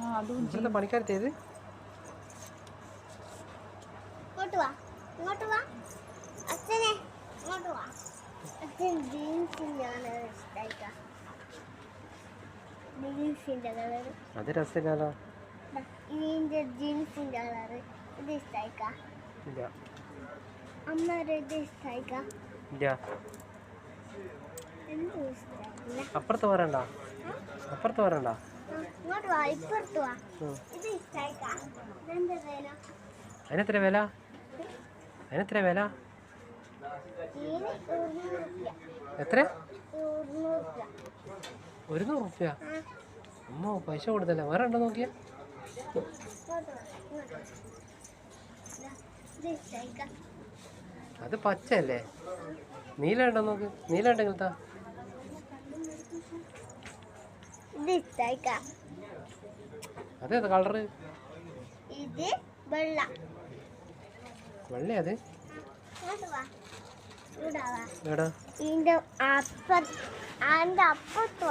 ഇവിടുത്തെ പണിക്കാരത്തേത് ഇങ്ങോട്ട് വാ, ഇങ്ങോട്ട് വാ. അച്ഛനെ ഇങ്ങോട്ട് വാ. അച്ഛൻ ജീൻസിന്റെ കളർ ഇഷ്ടായിക്കാ. ജീൻസിന്റെ കളർ അത് രസമില്ലല്ലോ. ഇതിന്റെ ജീൻസിന്റെ കളർ ഇത് ഇഷ്ടായിക്കാ. ഇല്ല അമ്മയുടെ ഇത് ഇഷ്ടായിക്കാ. ഇല്ല. എന്തും ഇഷ്ടായില്ല. അപ്പുറത്ത് വരണ്ട, അപ്പുറത്ത് വരണ്ട. ഇങ്ങോട്ട് വാ, ഇപ്പുറത്ത് വാ. ഇത് ഇഷ്ടായിക്കാ. ഇതെന്താ വില? അതിനെത്ര വില? അതിനെത്ര വില? ഇതിന് 100 രൂപ. എത്ര? 100 രൂപ. 100 റുപ്യ? അമ്മ പൈസ കൊടുത്തല്ലേ. വേറെ ഉണ്ടോ നോക്കിയാ? ഇങ്ങോട്ട് വാ, ഇങ്ങോട്ട് വാ. ഇത് ഇഷ്ടായിക്കാ. അത് പച്ചയല്ലേ? നീല ഉണ്ടോ നോക്ക്. നീല ഉണ്ടെങ്കിൽ താ. ഇത് ഇഷ്ടായിക്കാ. അതേതാ കളറ്? ഇത് വെള്ള. വെള്ളേ അത്? ഇങ്ങോട്ട് വാ, ഇവിടെ വാ. എടാ ഇതിന്റെ അപ്പുറത്ത് വാ.